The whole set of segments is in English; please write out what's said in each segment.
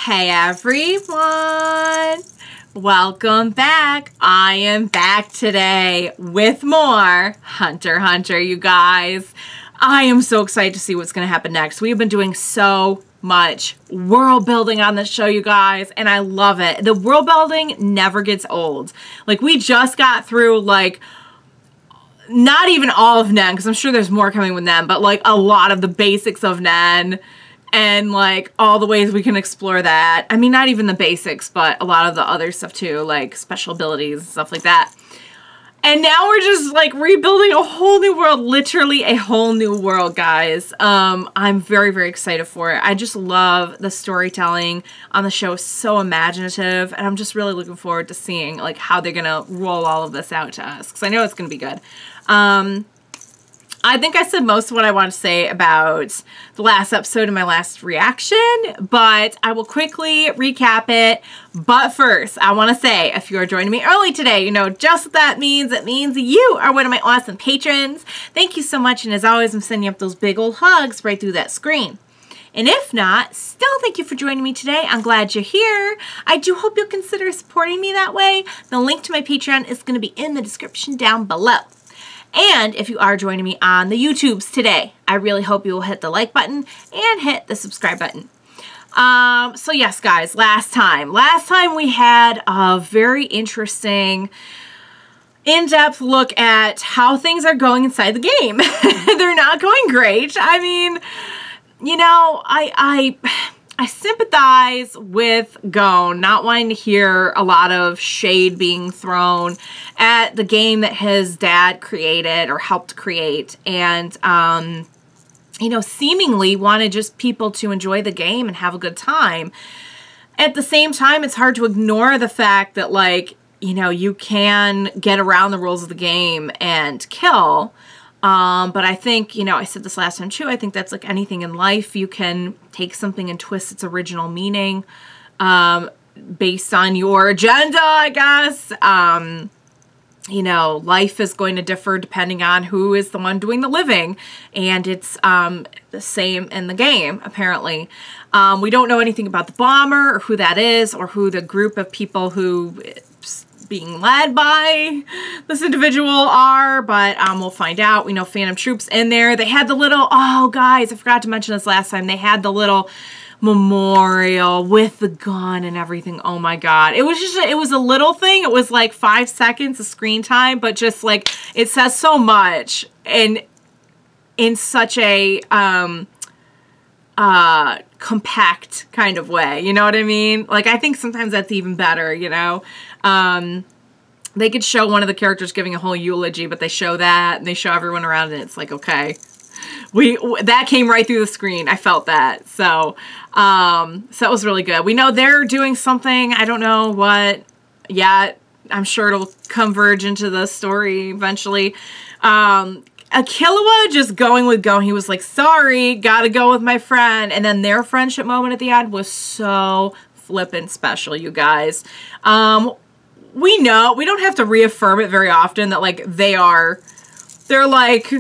Hey everyone, welcome back. I am back today with more Hunter x Hunter, you guys. I am so excited to see what's going to happen next. We've been doing so much world building on this show, you guys, and I love it. The world building never gets old. Like, we just got through, like, not even all of Nen, because I'm sure there's more coming with Nen, but like a lot of the basics of Nen. And, like, all the ways we can explore that. I mean, not even the basics, but a lot of the other stuff, too. Like, special abilities and stuff like that. And now we're just, like, rebuilding a whole new world. Literally a whole new world, guys. I'm very, very excited for it. I just love the storytelling on the show. It's so imaginative. And I'm just really looking forward to seeing, like, how they're gonna roll all of this out to us. Because I know it's gonna be good. I think I said most of what I want to say about the last episode in my last reaction, but I will quickly recap it. But first, I want to say, if you are joining me early today, you know just what that means. It means you are one of my awesome patrons. Thank you so much, and as always, I'm sending up those big old hugs right through that screen. And if not, still thank you for joining me today. I'm glad you're here. I do hope you'll consider supporting me that way. The link to my Patreon is going to be in the description down below. And if you are joining me on the YouTubes today, I really hope you will hit the like button and hit the subscribe button. So yes, guys, last time we had a very interesting in-depth look at how things are going inside the game. They're not going great. I mean, you know, I sympathize with Gon not wanting to hear a lot of shade being thrown at the game that his dad created or helped create, and you know, seemingly wanted just people to enjoy the game and have a good time. At the same time, it's hard to ignore the fact that, like, you know, you can get around the rules of the game and kill. But I think, you know, I said this last time too, I think that's like anything in life. You can take something and twist its original meaning, based on your agenda, I guess. You know, life is going to differ depending on who is the one doing the living. And it's, the same in the game, apparently. We don't know anything about the bomber or who that is or who the group of people who being led by this individual are, but we'll find out. We know Phantom Troop's in there. They had the little, oh guys, I forgot to mention this last time, they had the little memorial with the gun and everything. Oh my god, it was just, it was a little thing. It was like 5 seconds of screen time, but just like, it says so much, and in such a compact kind of way, you know what I mean? Like, I think sometimes that's even better, you know? They could show one of the characters giving a whole eulogy, but they show that, and they show everyone around, and it's like, okay. That came right through the screen. I felt that. So, so that was really good. We know they're doing something. I don't know what yet. I'm sure it'll converge into the story eventually. Killua just going with Gon. He was like, sorry, gotta go with my friend. And then their friendship moment at the end was so flippin' special, you guys. We know, we don't have to reaffirm it very often that, like, they're like,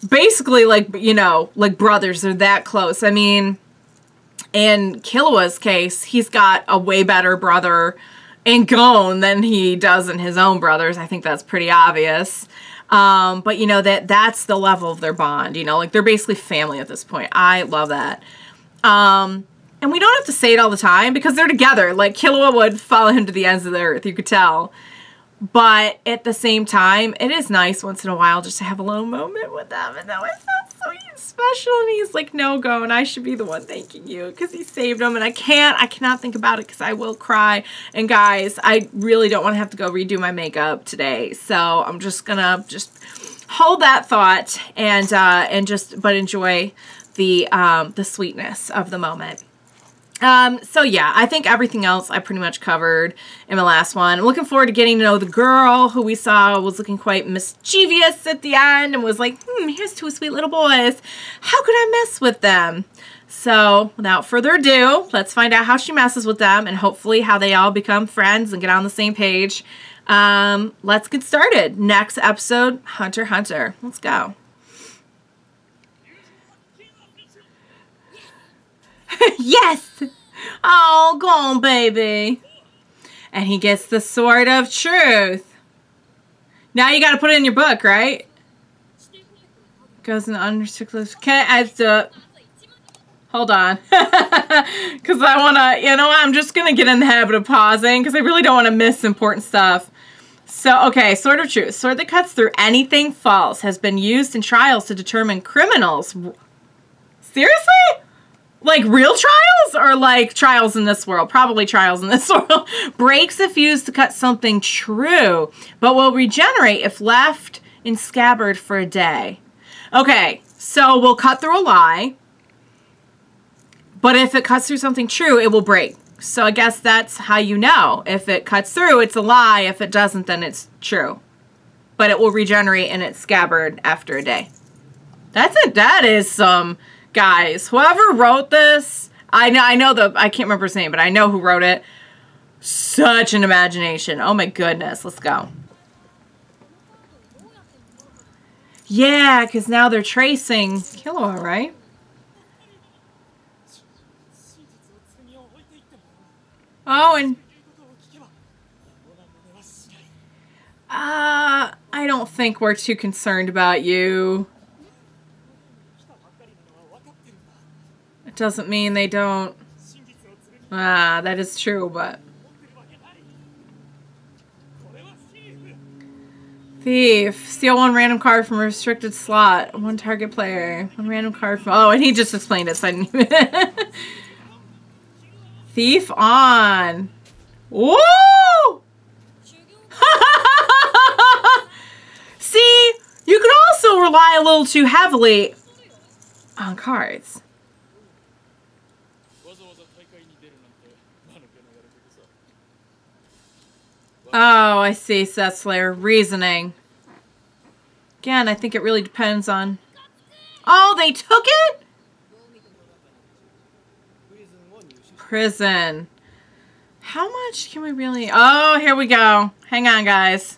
basically, like, you know, like brothers. They're that close. I mean, in Killua's case, he's got a way better brother in Gon than he does in his own brothers. I think that's pretty obvious. But you know, that's the level of their bond, you know, like, they're basically family at this point. I love that. And we don't have to say it all the time because they're together. Like, Killua would follow him to the ends of the earth, you could tell. But at the same time, it is nice once in a while just to have a little moment with them. And that was so special. And he's like, no, Gon, I should be the one thanking you because he saved him. And I cannot think about it because I will cry. And guys, I really don't want to have to go redo my makeup today. So I'm just gonna hold that thought and but enjoy the sweetness of the moment. So yeah, I think everything else I pretty much covered in my last one. I'm looking forward to getting to know the girl who we saw was looking quite mischievous at the end and was like, here's 2 sweet little boys. How could I mess with them? So without further ado, let's find out how she messes with them and hopefully how they all become friends and get on the same page. Let's get started. Next episode, Hunter x Hunter. Let's go. Yes! Oh, go on, baby. And he gets the sword of truth. Now you got to put it in your book, right? Goes in the unrestricted. Okay, I have to. Hold on. Because I want to, you know, I'm just going to get in the habit of pausing because I really don't want to miss important stuff. So, okay, sword of truth. Sword that cuts through anything false has been used in trials to determine criminals. Seriously? Like real trials or like trials in this world? Probably trials in this world. Breaks if used to cut something true, but will regenerate if left in scabbard for a day. Okay, so we'll cut through a lie, but if it cuts through something true, it will break. So I guess that's how you know. If it cuts through, it's a lie. If it doesn't, then it's true. But it will regenerate in its scabbard after a day. That's it. That is some... Guys, whoever wrote this, I can't remember his name, but I know who wrote it. Such an imagination. Oh my goodness, let's go. Yeah, because now they're tracing Killua, right? Oh, and... I don't think we're too concerned about you. It doesn't mean they don't. That is true, but... Thief. Steal one random card from a restricted slot. One target player. One random card from... Oh, and he just explained it, so I didn't even... Thief on. Woo! See? You could also rely a little too heavily on cards. Oh, I see, Seth Slayer. Reasoning. Again, I think it really depends on... Oh, they took it? Prison. How much can we really... Oh, here we go. Hang on, guys.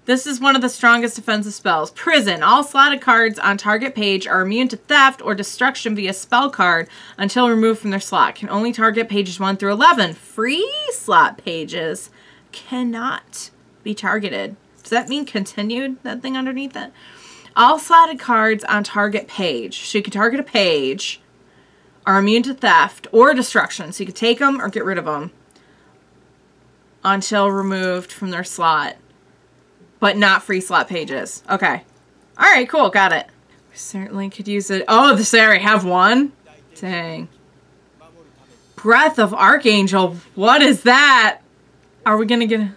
This is one of the strongest defensive spells. Prison. All slotted cards on target page are immune to theft or destruction via spell card until removed from their slot. Can only target pages 1 through 11. Free slot pages cannot be targeted. Does that mean continued? That thing underneath it? All slotted cards on target page. So you can target a page. Are immune to theft or destruction. So you can take them or get rid of them. Until removed from their slot. But not free slot pages. Okay. Alright, cool. Got it. We certainly could use it. Oh, this area have one? Dang. Breath of Archangel. What is that? Are we going to get a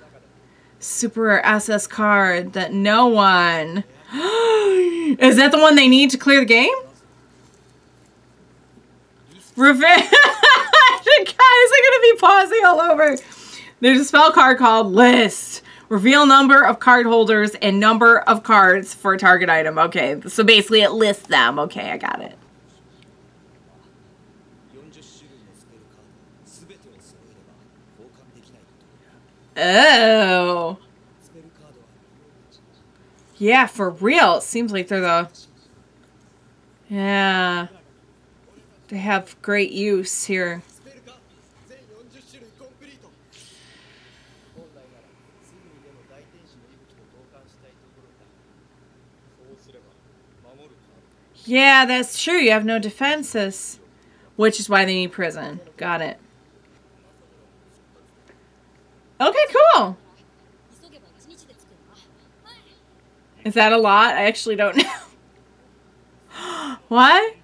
super rare SS card that no one... Is that the one they need to clear the game? Guys, I'm going to be pausing all over. There's a spell card called List. Reveal number of card holders and number of cards for a target item. Okay, so basically it lists them. Okay, I got it. Oh. Yeah, for real. It seems like they're the... Yeah. They have great use here. Yeah, that's true. You have no defenses. Which is why they need prison. Got it. Okay, cool. Is that a lot? I actually don't know. What?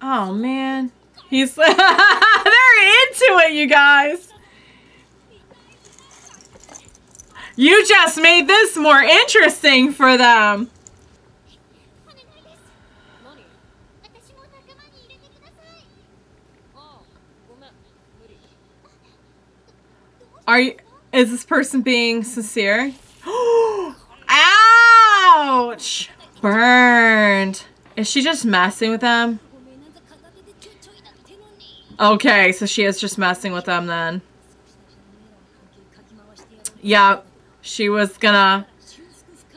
Oh, man. He's... They're into it, you guys. You just made this more interesting for them. Is this person being sincere? Ouch! Burned. Is she just messing with them? Okay, so she is just messing with them then. Yep. She was gonna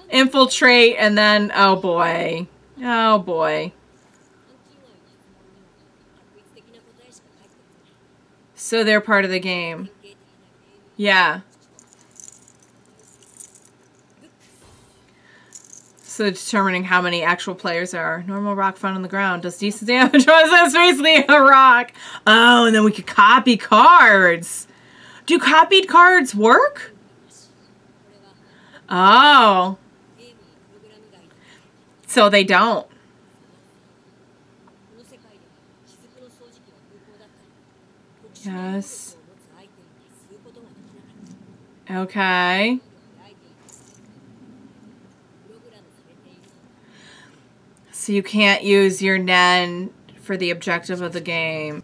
infiltrate and then, oh boy. Oh boy. So they're part of the game. Yeah. So determining how many actual players there are. Normal rock found on the ground. Does decent damage. That's basically a rock. Oh, and then we could copy cards. Do copied cards work? Oh. So they don't. Yes. Okay. So you can't use your Nen for the objective of the game.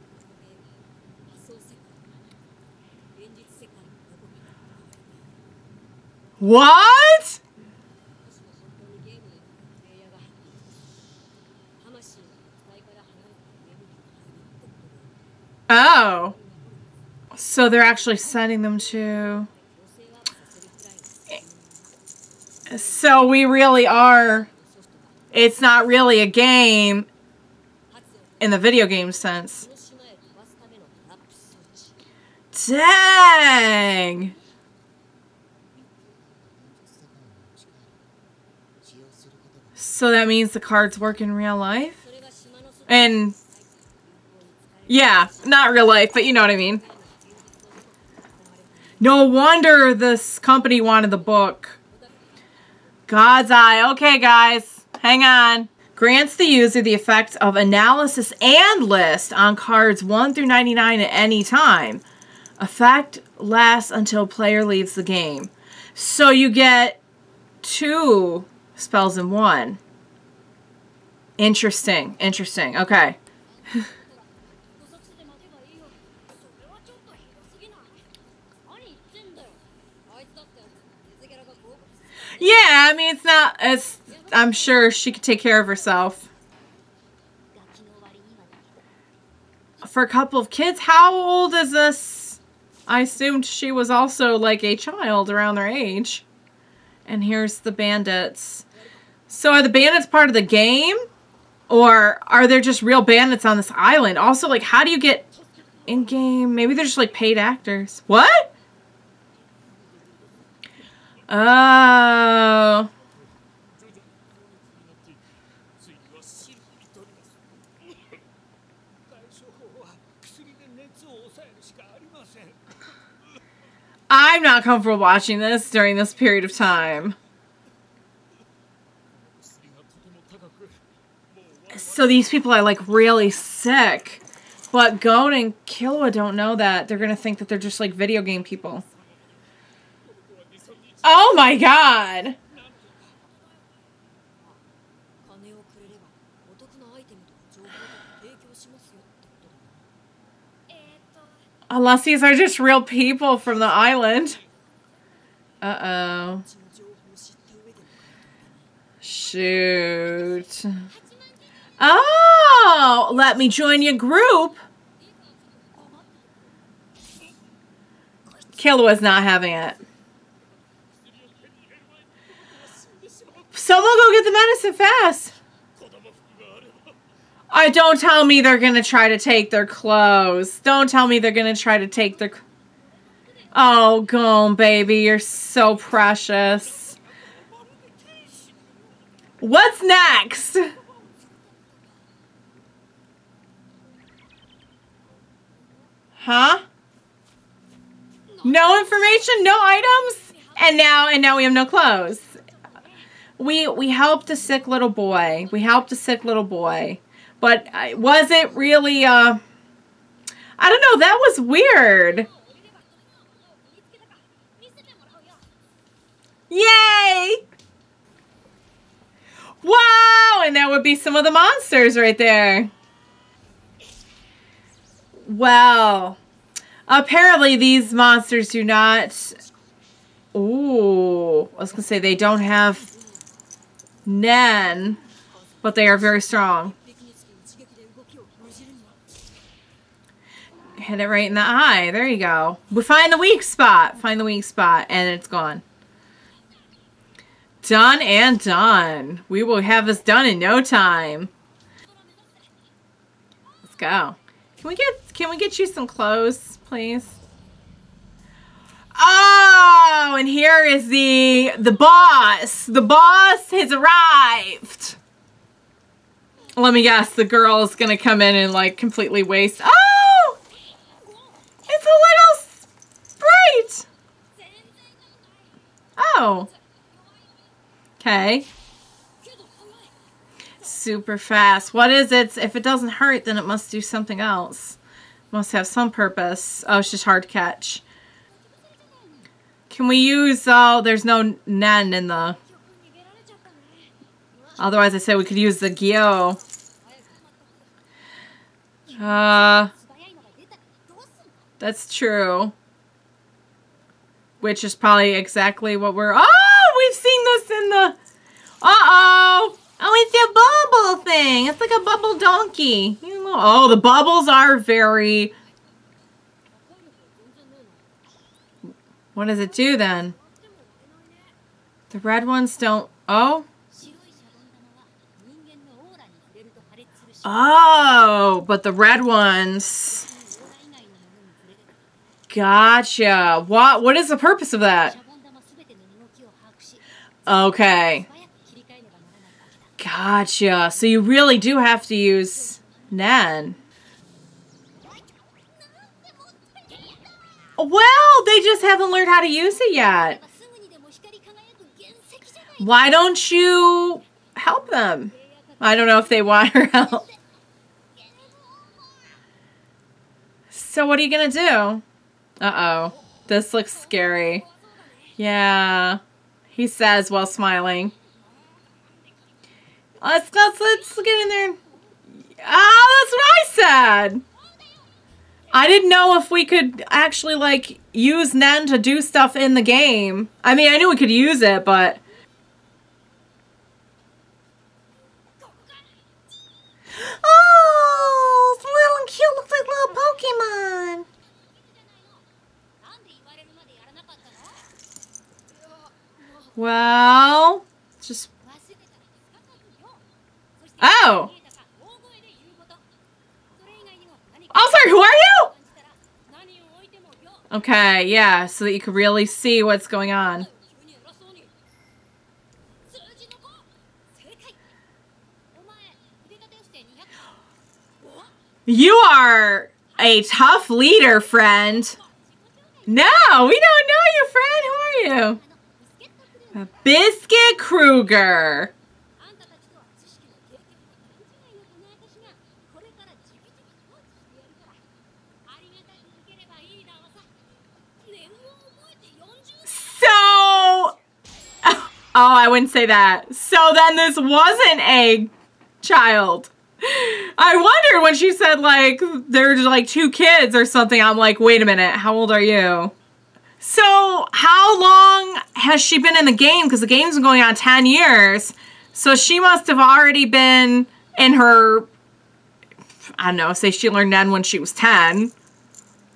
What? Oh. So they're actually sending them to... So we really are... It's not really a game in the video game sense. Dang! So that means the cards work in real life? And... yeah, not real life, but you know what I mean. No wonder this company wanted the book. God's Eye. Okay, guys. Hang on. Grants the user the effect of analysis and list on cards 1 through 99 at any time. Effect lasts until player leaves the game. So you get 2 spells in 1. Interesting. Interesting. Okay. Yeah, I mean, it's not as... I'm sure she could take care of herself. For a couple of kids, how old is this? I assumed she was also like a child around their age. And here's the bandits. So are the bandits part of the game? Or are there just real bandits on this island? Also, like, how do you get in-game? Maybe they're just like paid actors. What? Oh. I'm not comfortable watching this during this period of time. So these people are like really sick. But Gon and Killua don't know that. They're going to think that they're just like video game people. Oh my god! Unless these are just real people from the island. Uh-oh. Shoot. Oh! Let me join your group. Killua's not having it. Someone go get the medicine fast. Don't tell me they're going to try to take their clothes. Don't tell me they're going to try to take their... Oh, Gon, baby. You're so precious. What's next? Huh? No information? No items? And now we have no clothes. We helped a sick little boy. We helped a sick little boy. But was it really, I don't know, that was weird. Yay! Wow! And that would be some of the monsters right there. Well, apparently these monsters do not... Ooh, I was going to say they don't have Nen, but they are very strong. Hit it right in the eye. There you go. We find the weak spot. Find the weak spot, and it's gone. Done and done. We will have this done in no time. Let's go. Can we get you some clothes, please? Oh, and here is the boss. The boss has arrived. Let me guess, the girl is gonna come in and like completely waste. Oh! It's a little sprite. Oh. Okay. Super fast. What is it? If it doesn't hurt, then it must do something else. Must have some purpose. Oh, it's just hard to catch. Can we use, oh, there's no nen in the... Otherwise, I said we could use the gyo. That's true. Which is probably exactly what we're... Oh, we've seen this in the... Uh-oh. Oh, it's a bubble thing. It's like a bubble donkey. Oh, the bubbles are very... What does it do then? The red ones don't... Oh? Oh, but the red ones... Gotcha. What is the purpose of that? Okay. Gotcha. So you really do have to use Nen. Well, they just haven't learned how to use it yet. Why don't you help them? I don't know if they want her help. So what are you going to do? Uh-oh. This looks scary. Yeah. He says while smiling. Let's get in there. Oh, that's what I said. I didn't know if we could actually, like, use Nen to do stuff in the game. I mean, I knew we could use it, but... Oh, it's little and cute. Looks like little Pokemon. Well, just... Oh! Oh, sorry, who are you? Okay, yeah, so that you can really see what's going on. You are a tough leader, friend. No, we don't know you, friend. Who are you? Biscuit Kruger. Oh, I wouldn't say that. So then this wasn't a child. I wondered when she said, like, there's, like, 2 kids or something. I'm like, wait a minute. How old are you? So how long has she been in the game? Because the game's been going on 10 years. So she must have already been in her, I don't know, say she learned Nen when she was 10.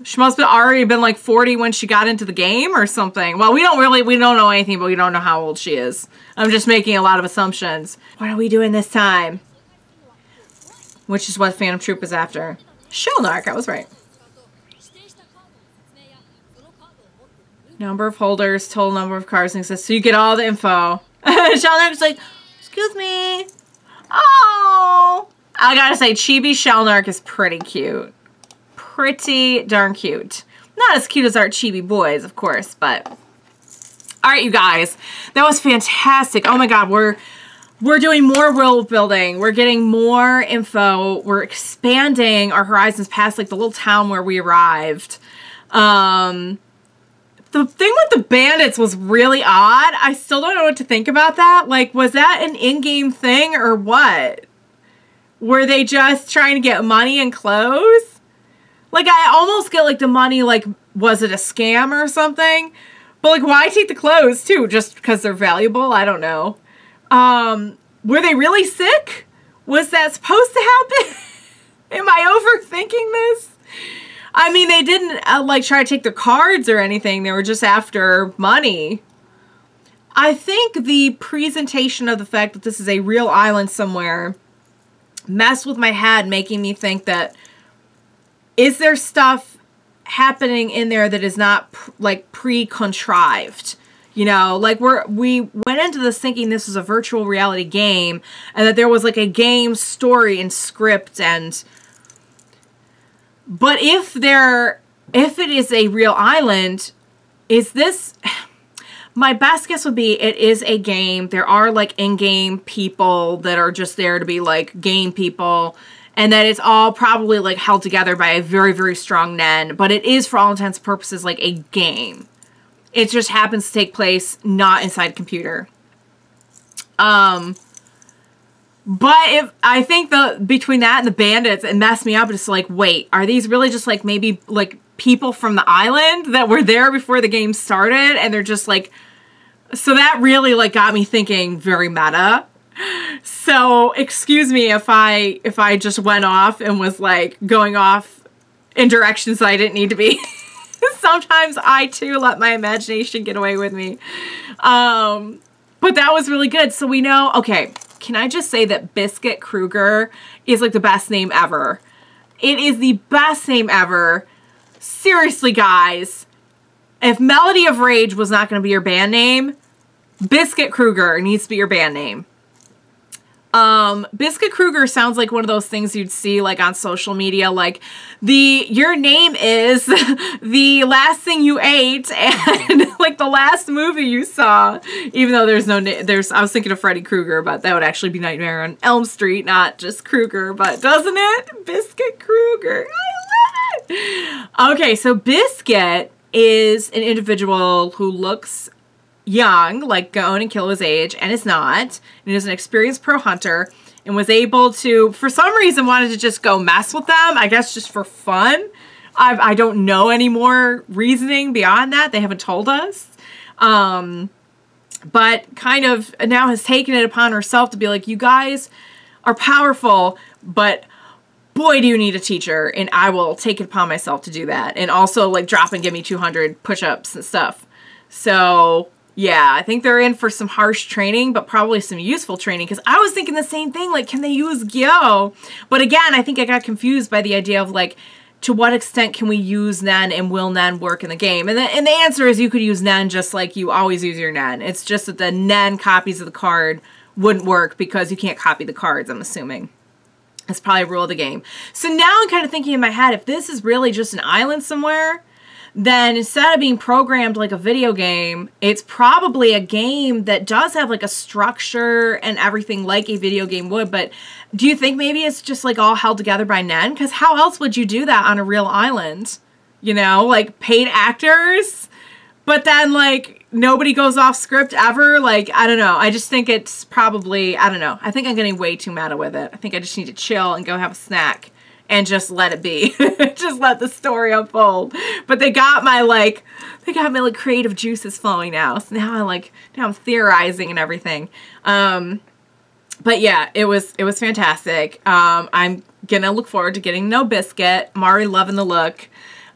She must have already been like 40 when she got into the game or something. Well, we don't know anything, but we don't know how old she is. I'm just making a lot of assumptions. What are we doing this time? Which is what Phantom Troop is after. Shellnark, I was right. Number of holders, total number of cards exist. So you get all the info. Shellnark's like, excuse me. Oh! I gotta say, Chibi Shellnark is pretty cute. Pretty darn cute. Not as cute as our chibi boys, of course, but... Alright, you guys. That was fantastic. Oh my god, we're doing more world building. We're getting more info. We're expanding our horizons past, like, the little town where we arrived. The thing with the bandits was really odd. I still don't know what to think about that. Like, was that an in-game thing or what? Were they just trying to get money and clothes? Like, I almost get, like, the money, like, was it a scam or something? But, like, why take the clothes, too? Just because they're valuable? I don't know. Were they really sick? Was that supposed to happen? Am I overthinking this? I mean, they didn't, like, try to take their cards or anything. They were just after money. I think the presentation of the fact that this is a real island somewhere messed with my head, making me think that, is there stuff happening in there that is not like pre-contrived? You know, like we went into this thinking this was a virtual reality game and that there was like a game story and script, and but if it is a real island, is this, my best guess would be it is a game. There are like in-game people that are just there to be like game people, and that it's all probably like held together by a very, very strong Nen, but it is for all intents and purposes like a game. It just happens to take place not inside a computer. But if I think between that and the bandits, it messed me up. It's like, wait, are these really just like maybe like people from the island that were there before the game started, and they're just like, so that really like got me thinking very meta. So excuse me if I just went off and was like going off in directions that I didn't need to be. Sometimes I too let my imagination get away with me. But that was really good. So we know, okay, can I just say that Biscuit Kruger is like the best name ever. It is the best name ever. Seriously, guys, if Melody of Rage was not going to be your band name, Biscuit Kruger needs to be your band name. Biscuit Kruger sounds like one of those things you'd see like on social media, like your name is the last thing you ate and like the last movie you saw, even though I was thinking of Freddy Krueger, but that would actually be Nightmare on Elm Street, not just Krueger, but doesn't it? Biscuit Kruger. I love it. Okay, so Biscuit is an individual who looks young, like going and kill his age, and is not. And he is an experienced pro hunter and was able to, for some reason, wanted to just go mess with them. I guess just for fun. I don't know any more reasoning beyond that. They haven't told us. But kind of now has taken it upon herself to be like, you guys are powerful, but boy, do you need a teacher, and I will take it upon myself to do that. And also like drop and give me 200 push-ups and stuff. So yeah, I think they're in for some harsh training, but probably some useful training, because I was thinking the same thing, like, can they use Gyo? But again, I think I got confused by the idea of, like, to what extent can we use Nen, and will Nen work in the game? And the answer is you could use Nen just like you always use your Nen. It's just that the Nen copies of the card wouldn't work because you can't copy the cards, I'm assuming. That's probably a rule of the game. So now I'm kind of thinking in my head, if this is really just an island somewhere, then instead of being programmed like a video game, it's probably a game that does have like a structure and everything like a video game would. But do you think maybe it's just like all held together by Nen? Because how else would you do that on a real island? You know, like paid actors, but then like nobody goes off script ever. Like, I don't know. I just think it's probably, I don't know. I think I'm getting way too meta with it. I think I just need to chill and go have a snack and just let it be. Just let the story unfold. But they got my like creative juices flowing now. So now I'm theorizing and everything. But yeah, it was fantastic. I'm gonna look forward to getting to know Biscuit. I'm already loving the look.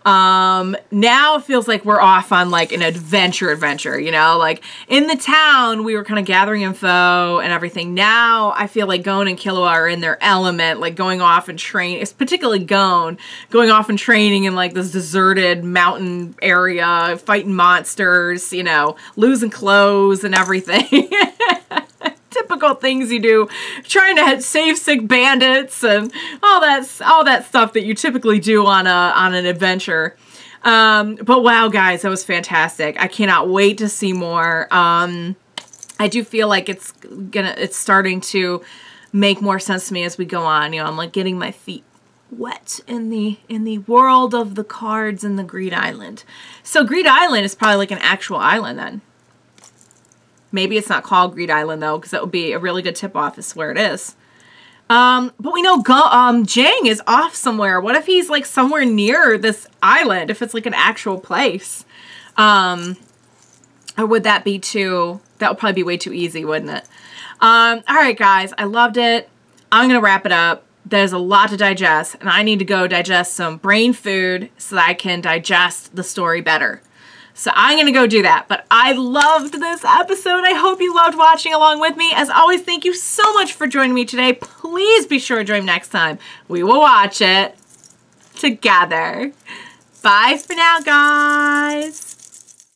Now it feels like we're off on like an adventure, you know, like in the town, we were kind of gathering info and everything. Now I feel like Gon and Killua are in their element, like going off and train. It's particularly Gon going off and training in like this deserted mountain area, fighting monsters, you know, losing clothes and everything. Typical things you do, trying to save sick bandits and all that stuff that you typically do on an adventure. But wow, guys, that was fantastic. I cannot wait to see more. I do feel like it's starting to make more sense to me as we go on. You know, I'm like getting my feet wet in the world of the cards in the Greed Island. So Greed Island is probably like an actual island then. Maybe it's not called Greed Island, though, because that would be a really good tip-off as to where it is. But we know Jang is off somewhere. What if he's, like, somewhere near this island, if it's, like, an actual place? Or would that be too... That would probably be way too easy, wouldn't it? All right, guys. I loved it. I'm going to wrap it up. There's a lot to digest, and I need to go digest some brain food so that I can digest the story better. So I'm going to go do that. But I loved this episode. I hope you loved watching along with me. As always, thank you so much for joining me today. Please be sure to join me next time. We will watch it together. Bye for now, guys.